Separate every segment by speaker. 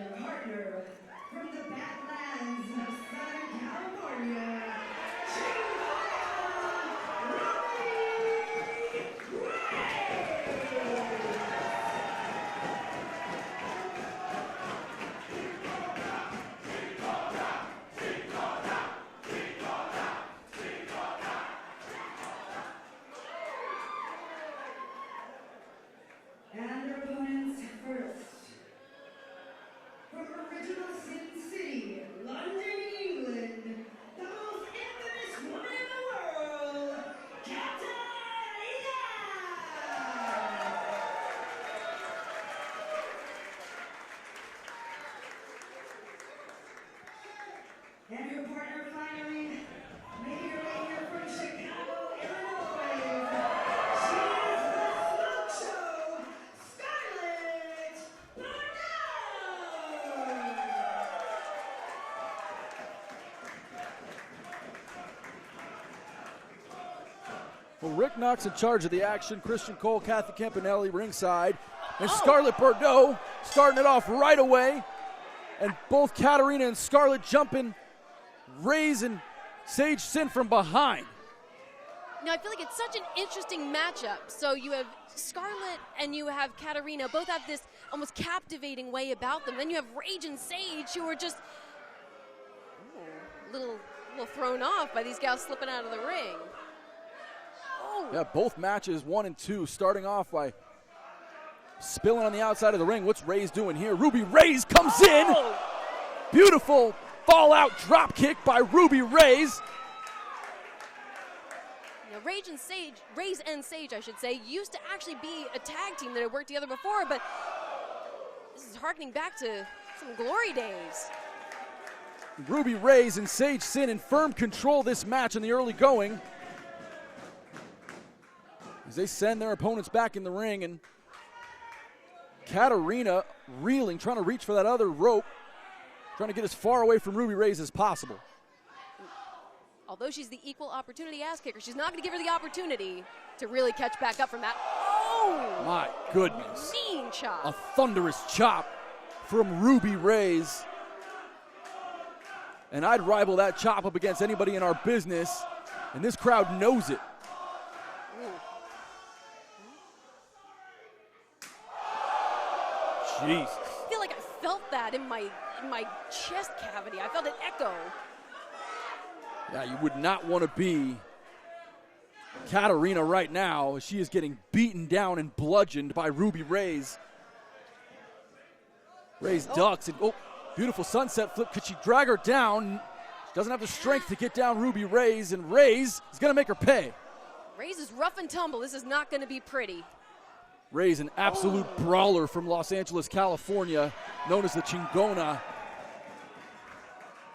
Speaker 1: Your partner from the Badlands of Southern California, and their opponents first. From original Sin City, London, England, the most infamous woman in the world, Katarina! And her partner finally made her way here from Chicago, Illinois. She is the smoke show, Scarlett Bordeaux!
Speaker 2: Well, Rick Knox in charge of the action. Christian Cole, Kathy Campanelli ringside. And Scarlett Bordeaux starting it off right away. And both Katarina and Scarlett jumping Raze and Sage Sin from behind.
Speaker 3: Now, I feel like it's such an interesting matchup. So you have Scarlett and you have Katarina. Both have this almost captivating way about them. Then you have Rage and Sage, who are just a little thrown off by these gals slipping out of the ring.
Speaker 2: Yeah, both matches 1 and 2 starting off by spilling on the outside of the ring. What's Raze doing here? Ruby Raze comes in. Beautiful fallout drop kick by Ruby Raze.
Speaker 3: Now, Raze and Sage, I should say, used to actually be a tag team that had worked together before, but this is harkening back to some glory days.
Speaker 2: Ruby Raze and Sage Sin in firm control this match in the early going, as they send their opponents back in the ring, and Katarina reeling, trying to reach for that other rope, trying to get as far away from Ruby Raze as possible.
Speaker 3: Although she's the equal opportunity ass kicker, she's not going to give her the opportunity to really catch back up from that. Oh!
Speaker 2: My goodness.
Speaker 3: Mean chop.
Speaker 2: A thunderous chop from Ruby Raze. And I'd rival that chop up against anybody in our business, and this crowd knows it. Jesus.
Speaker 3: I feel like I felt that in my chest cavity. I felt it echo.
Speaker 2: Yeah, you would not want to be Katarina right now. She is getting beaten down and bludgeoned by Ruby Raze. Raze ducks and beautiful sunset flip. Could she drag her down? She doesn't have the strength to get down Ruby Raze, and Raze is going to make her pay.
Speaker 3: Raze is rough and tumble. This is not going to be pretty.
Speaker 2: Raze, an absolute brawler from Los Angeles, California, known as the Chingona.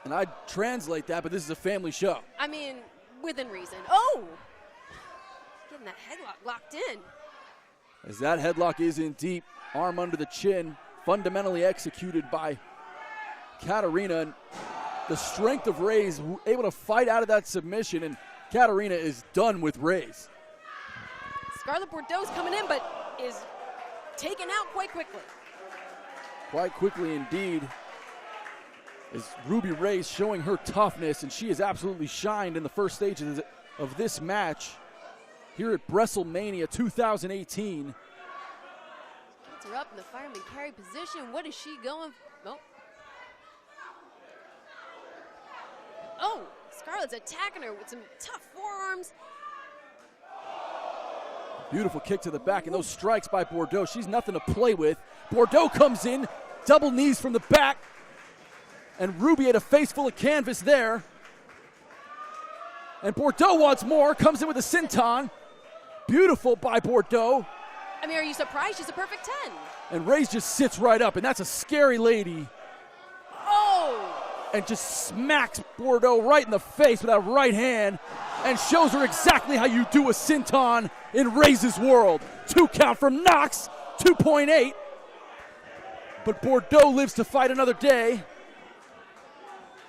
Speaker 2: And I'd translate that, but this is a family show.
Speaker 3: I mean, within reason. Oh! Getting that headlock locked in.
Speaker 2: As that headlock is in deep, arm under the chin, fundamentally executed by Katarina. And the strength of Raze, able to fight out of that submission, and Katarina is done with Raze.
Speaker 3: Scarlett Bordeaux's coming in, but is taken out quite quickly.
Speaker 2: Quite quickly indeed. Is Ruby Raze showing her toughness, and she has absolutely shined in the first stage of this match here at WrestleMania 2018.
Speaker 3: Gets her up in the fireman carry position. What is she going? Oh, Scarlett's attacking her with some tough forearms.
Speaker 2: Beautiful kick to the back, and those strikes by Bordeaux. She's nothing to play with. Bordeaux comes in, double knees from the back, and Ruby had a face full of canvas there. And Bordeaux wants more, comes in with a senton. Beautiful by Bordeaux.
Speaker 3: I mean, are you surprised? She's a perfect 10.
Speaker 2: And Raze just sits right up, and that's a scary lady.
Speaker 3: Oh!
Speaker 2: And just smacks Bordeaux right in the face with that right hand and shows her exactly how you do a senton in Raze's world. 2 count from Knox, 2.8. But Bordeaux lives to fight another day.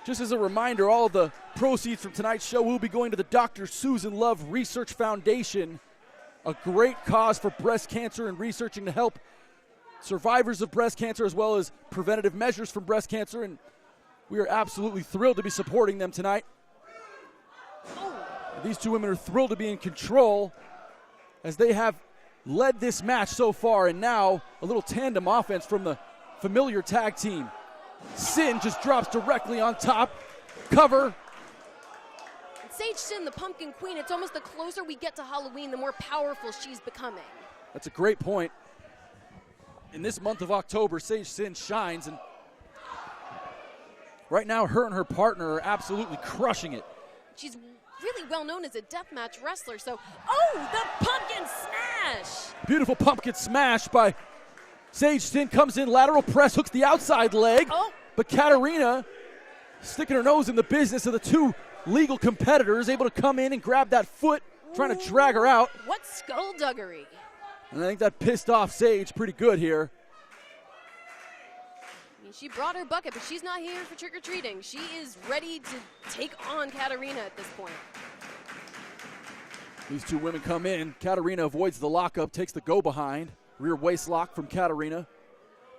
Speaker 2: Just as a reminder, all of the proceeds from tonight's show will be going to the Dr. Susan Love Research Foundation, a great cause for breast cancer and researching to help survivors of breast cancer as well as preventative measures from breast cancer, and we are absolutely thrilled to be supporting them tonight. These two women are thrilled to be in control as they have led this match so far, and now a little tandem offense from the familiar tag team. Sin just drops directly on top. Cover.
Speaker 3: Sage Sin, the Pumpkin Queen, it's almost the closer we get to Halloween, the more powerful she's becoming.
Speaker 2: That's a great point. In this month of October, Sage Sin shines, and right now her and her partner are absolutely crushing it.
Speaker 3: She's really well known as a deathmatch wrestler, so, oh, the Pumpkin Smash!
Speaker 2: Beautiful pumpkin smash by Sage Sin, comes in, lateral press, hooks the outside leg, but Katarina, sticking her nose in the business of the two legal competitors, able to come in and grab that foot, trying to drag her out.
Speaker 3: What skullduggery.
Speaker 2: And I think that pissed off Sage pretty good here.
Speaker 3: I mean, she brought her bucket, but she's not here for trick-or-treating. She is ready to take on Katarina at this point.
Speaker 2: These two women come in. Katarina avoids the lockup, takes the go-behind. Rear waist lock from Katarina.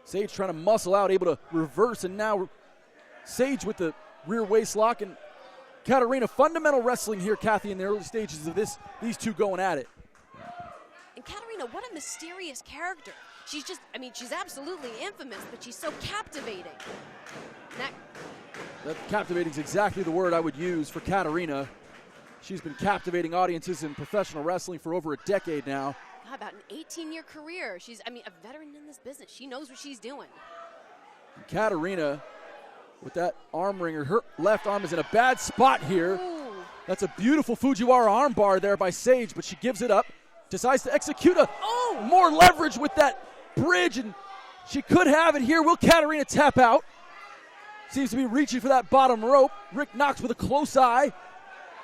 Speaker 2: Sage trying to muscle out, able to reverse, and now Sage with the rear waist lock, and Katarina, fundamental wrestling here, Kathy, in the early stages of this, these two going at it.
Speaker 3: And Katarina, what a mysterious character. She's just, I mean, she's absolutely infamous, but she's so captivating.
Speaker 2: That captivating is exactly the word I would use for Katarina. She's been captivating audiences in professional wrestling for over a decade now.
Speaker 3: God, about an 18-year career. She's, I mean, a veteran in this business. She knows what she's doing.
Speaker 2: And Katarina, with that arm wringer, her left arm is in a bad spot here.
Speaker 3: Ooh.
Speaker 2: That's a beautiful Fujiwara arm bar there by Sage, but she gives it up. Decides to execute more leverage with that bridge, and she could have it here. Will Katarina tap out? Seems to be reaching for that bottom rope. Rick Knox with a close eye.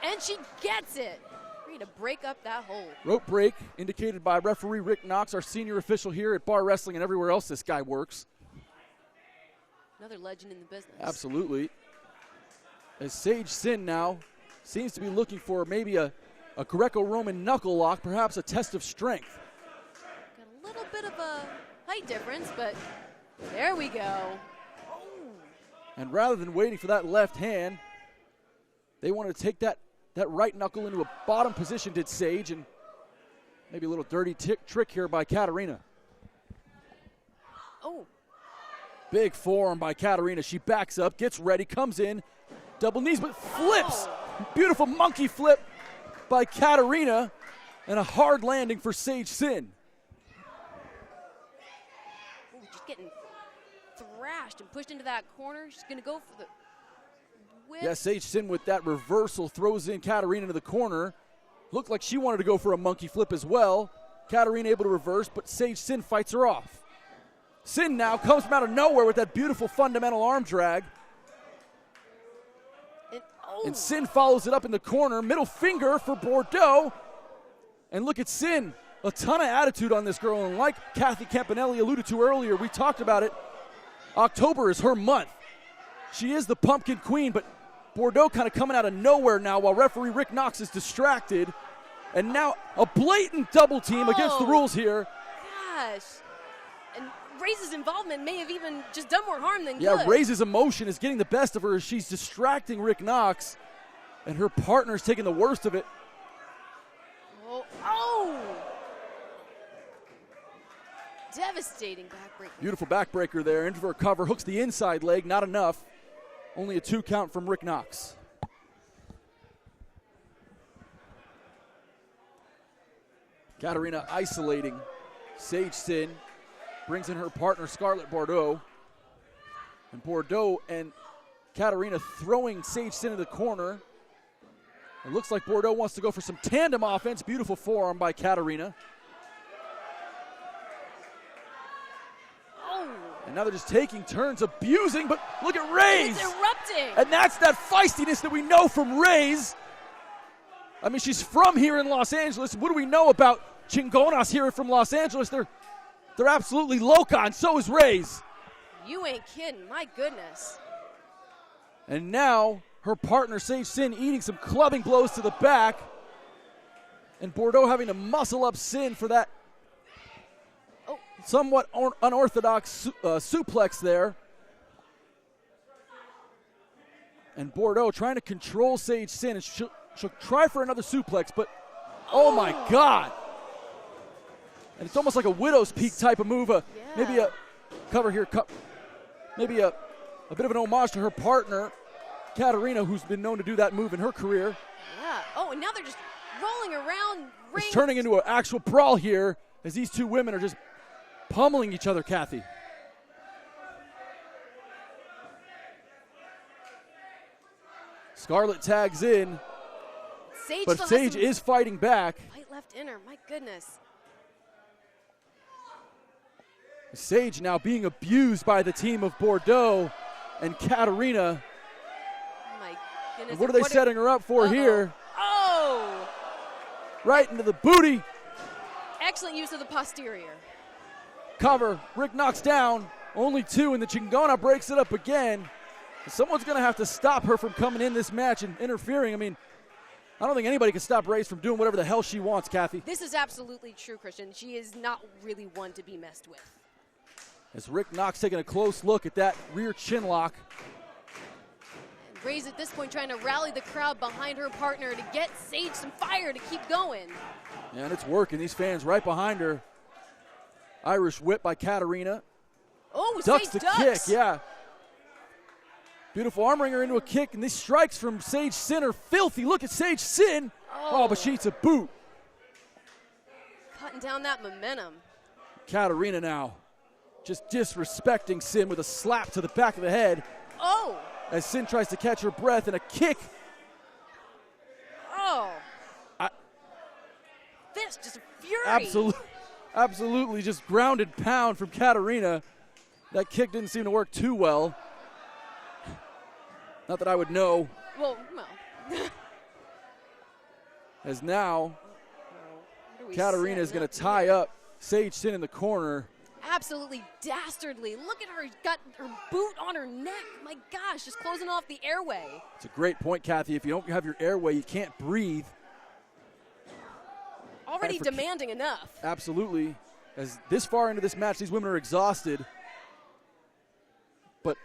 Speaker 3: And she gets it. Ready to break up that hole.
Speaker 2: Rope break indicated by referee Rick Knox, our senior official here at Bar Wrestling and everywhere else this guy works.
Speaker 3: Another legend in the business.
Speaker 2: Absolutely. As Sage Sin now seems to be looking for maybe a Greco-Roman knuckle lock, perhaps a test of strength.
Speaker 3: Got a little bit of a height difference, but there we go.
Speaker 2: And rather than waiting for that left hand, they wanted to take that right knuckle into a bottom position, did Sage, and maybe a little dirty trick here by Katarina.
Speaker 3: Oh.
Speaker 2: Big forearm by Katarina. She backs up, gets ready, comes in, double knees, but flips. Beautiful monkey flip by Katarina, and a hard landing for Sage Sin.
Speaker 3: Ooh, just getting thrashed and pushed into that corner. She's going to go for the whip.
Speaker 2: Yeah, Sage Sin with that reversal throws in Katarina into the corner. Looked like she wanted to go for a monkey flip as well. Katarina able to reverse, but Sage Sin fights her off. Sin now comes from out of nowhere with that beautiful fundamental arm drag. And Sin follows it up in the corner. Middle finger for Bordeaux. And look at Sin. A ton of attitude on this girl. And like Kathy Campanelli alluded to earlier, we talked about it. October is her month. She is the Pumpkin Queen, but Bordeaux kind of coming out of nowhere now while referee Rick Knox is distracted. And now a blatant double team against the rules here.
Speaker 3: Gosh. And Raze's involvement may have even just done more harm than good.
Speaker 2: Yeah, Raze's emotion is getting the best of her as she's distracting Rick Knox, and her partner's taking the worst of it.
Speaker 3: Oh! Devastating backbreaker.
Speaker 2: Beautiful backbreaker there, into her cover, hooks the inside leg, not enough. Only a 2 count from Rick Knox. Katarina isolating Sage Sin. Brings in her partner, Scarlett Bordeaux. And Bordeaux and Katarina throwing Sage Sin into the corner. It looks like Bordeaux wants to go for some tandem offense. Beautiful forearm by Katarina.
Speaker 3: Oh.
Speaker 2: And now they're just taking turns, abusing, but look at Raze.
Speaker 3: It's erupting.
Speaker 2: And that's that feistiness that we know from Raze. I mean, she's from here in Los Angeles. What do we know about Chingonas here from Los Angeles? They're absolutely loca, and so is Raze.
Speaker 3: You ain't kidding, my goodness.
Speaker 2: And now her partner, Sage Sin, eating some clubbing blows to the back. And Bordeaux having to muscle up Sin for that.
Speaker 3: Oh,
Speaker 2: somewhat unorthodox suplex there. And Bordeaux trying to control Sage Sin. And she'll try for another suplex, but oh my God. And it's almost like a widow's peak type of move. Maybe a cover here. Maybe a bit of an homage to her partner, Katarina, who's been known to do that move in her career.
Speaker 3: Yeah. Oh, and now they're just rolling around.
Speaker 2: It's turning into an actual brawl here as these two women are just pummeling each other, Kathy. Scarlett tags in, but Sage is fighting back.
Speaker 3: Right left inner, my goodness.
Speaker 2: Sage now being abused by the team of Bordeaux and Katarina.
Speaker 3: Oh my goodness.
Speaker 2: And what are they setting her up for here?
Speaker 3: Oh!
Speaker 2: Right into the booty.
Speaker 3: Excellent use of the posterior.
Speaker 2: Cover. Rick knocks down. Only two, and the Chingona breaks it up again. Someone's going to have to stop her from coming in this match and interfering. I mean, I don't think anybody can stop Raze from doing whatever the hell she wants, Kathy.
Speaker 3: This is absolutely true, Christian. She is not really one to be messed with.
Speaker 2: As Rick Knox taking a close look at that rear chin lock.
Speaker 3: And Raze at this point trying to rally the crowd behind her partner to get Sage some fire to keep going.
Speaker 2: Yeah, and it's working. These fans right behind her. Irish whip by Katarina.
Speaker 3: Oh,
Speaker 2: ducks
Speaker 3: Sage
Speaker 2: the kick, yeah. Beautiful arm wringer into a kick, and these strikes from Sage Sin are filthy. Look at Sage Sin. Oh, but she eats a boot.
Speaker 3: Cutting down that momentum.
Speaker 2: Katarina now just disrespecting Sin with a slap to the back of the head.
Speaker 3: Oh.
Speaker 2: As Sin tries to catch her breath and a kick.
Speaker 3: Oh. This just a fury.
Speaker 2: Absolutely just grounded pound from Katarina. That kick didn't seem to work too well. Not that I would know.
Speaker 3: Well.
Speaker 2: As now, Katarina is going to tie up Sage Sin in the corner.
Speaker 3: Absolutely dastardly. Look at her, got her boot on her neck. My gosh, just closing off the airway.
Speaker 2: It's a great point, Kathy. If you don't have your airway, you can't breathe.
Speaker 3: Already demanding enough.
Speaker 2: Absolutely. As this far into this match, these women are exhausted. But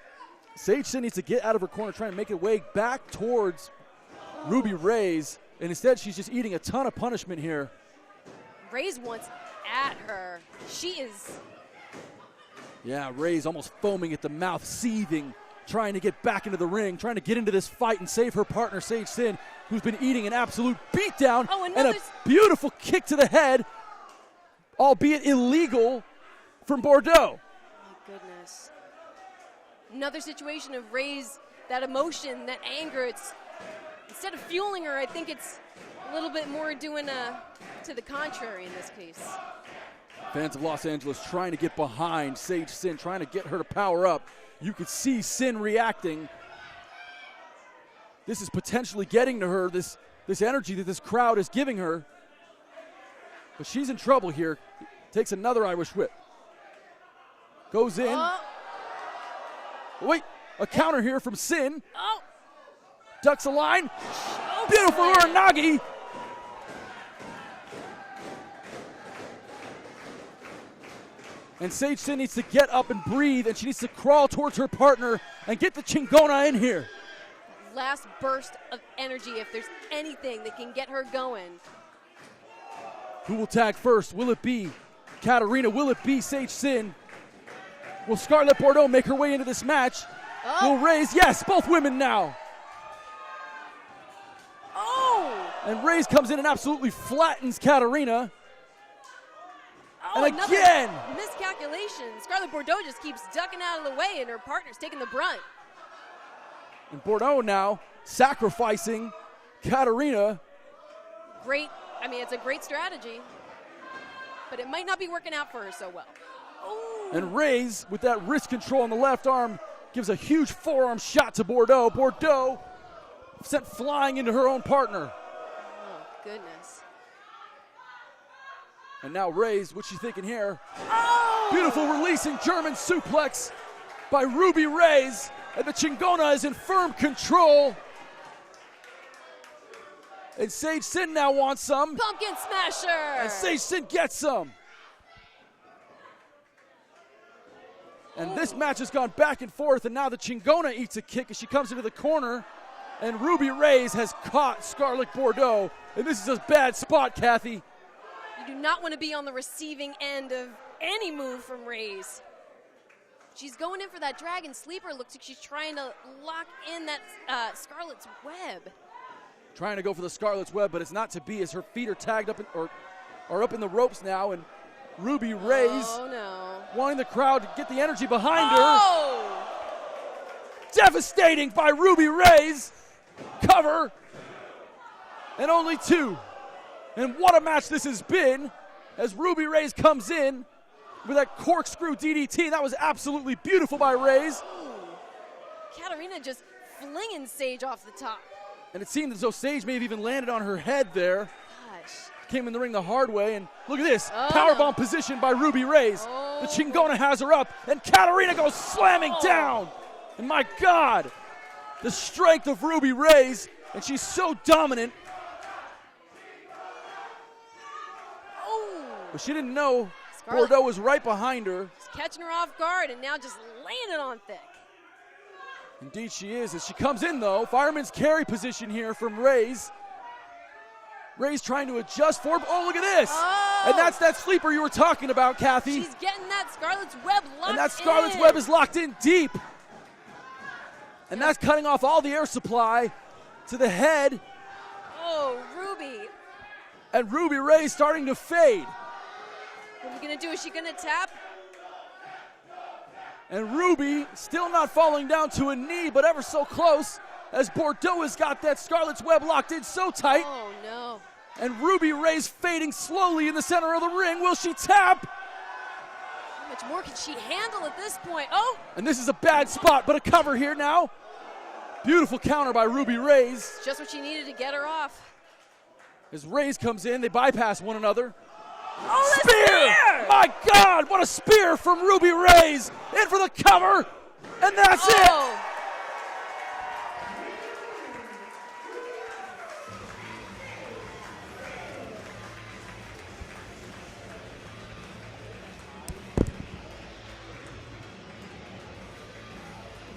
Speaker 2: Sage Sin needs to get out of her corner, trying to make her way back towards Ruby Raze. And instead, she's just eating a ton of punishment here.
Speaker 3: Raze wants at her. She is.
Speaker 2: Yeah, Raze almost foaming at the mouth, seething, trying to get back into the ring, trying to get into this fight and save her partner, Sage Sin, who's been eating an absolute beatdown.
Speaker 3: Oh,
Speaker 2: and a beautiful kick to the head, albeit illegal, from Bordeaux.
Speaker 3: My goodness. Another situation of Raze, that emotion, that anger, it's instead of fueling her, I think it's a little bit more doing to the contrary in this case.
Speaker 2: Fans of Los Angeles trying to get behind Sage Sin, trying to get her to power up. You could see Sin reacting. This is potentially getting to her, this energy that this crowd is giving her. But she's in trouble here. Takes another Irish whip. Goes in. Wait, a counter here from Sin.
Speaker 3: Oh.
Speaker 2: Ducks a line. Beautiful Uranagi. And Sage Sin needs to get up and breathe, and she needs to crawl towards her partner and get the Chingona in here.
Speaker 3: Last burst of energy, if there's anything that can get her going.
Speaker 2: Who will tag first? Will it be Katarina? Will it be Sage Sin? Will Scarlett Bordeaux make her way into this match?
Speaker 3: Oh.
Speaker 2: Will Raze? Yes, both women now.
Speaker 3: Oh!
Speaker 2: And Raze comes in and absolutely flattens Katarina.
Speaker 3: Oh,
Speaker 2: and again!
Speaker 3: Miscalculation. Scarlett Bordeaux just keeps ducking out of the way, and her partner's taking the brunt.
Speaker 2: And Bordeaux now sacrificing Katarina.
Speaker 3: Great. I mean, it's a great strategy, but it might not be working out for her so well. Ooh.
Speaker 2: And Raze, with that wrist control on the left arm, gives a huge forearm shot to Bordeaux. Bordeaux sent flying into her own partner.
Speaker 3: Oh, goodness.
Speaker 2: And now Raze, what's she thinking here?
Speaker 3: Oh!
Speaker 2: Beautiful releasing German suplex by Ruby Raze. And the Chingona is in firm control. And Sage Sin now wants some.
Speaker 3: Pumpkin Smasher!
Speaker 2: And Sage Sin gets some. And this match has gone back and forth, and now the Chingona eats a kick as she comes into the corner. And Ruby Raze has caught Scarlett Bordeaux. And this is a bad spot, Kathy.
Speaker 3: You do not want to be on the receiving end of any move from Raze. She's going in for that dragon sleeper. Looks like she's trying to lock in that Scarlett's web.
Speaker 2: Trying to go for the Scarlett's web, but it's not to be as her feet are tagged up or are up in the ropes now. And Ruby Raze wanting the crowd to get the energy behind her. Devastating by Ruby Raze. Cover. And only 2. And what a match this has been as Ruby Raze comes in with that corkscrew DDT. That was absolutely beautiful by Raze.
Speaker 3: Katarina just flinging Sage off the top.
Speaker 2: And it seemed as though Sage may have even landed on her head there.
Speaker 3: Gosh.
Speaker 2: Came in the ring the hard way, and look at this. Powerbomb position by Ruby Raze. The Chingona has her up, and Katarina goes slamming down. And my God, the strength of Ruby Raze, and she's so dominant. But she didn't know
Speaker 3: Scarlett
Speaker 2: Bordeaux was right behind her.
Speaker 3: She's catching her off guard and now just laying it on thick.
Speaker 2: Indeed she is. As she comes in, though, fireman's carry position here from Raze. Raze trying to adjust forward. Oh, look at this. And that's that sleeper you were talking about, Kathy.
Speaker 3: She's getting that Scarlett's web locked in.
Speaker 2: And that Scarlett's web is locked in deep. And that's cutting off all the air supply to the head.
Speaker 3: Oh, Ruby.
Speaker 2: And Ruby Raze starting to fade.
Speaker 3: What are you going to do? Is she going to tap?
Speaker 2: And Ruby still not falling down to a knee, but ever so close, as Bordeaux has got that Scarlett's web locked in so tight.
Speaker 3: Oh, no.
Speaker 2: And Ruby Raze fading slowly in the center of the ring. Will she tap?
Speaker 3: How much more can she handle at this point? Oh!
Speaker 2: And this is a bad spot, but a cover here now. Beautiful counter by Ruby Raze.
Speaker 3: It's just what she needed to get her off.
Speaker 2: As Raze comes in, they bypass one another.
Speaker 3: Oh, the
Speaker 2: Spear! My God, what a spear from Ruby Raze. In for the cover, and that's it.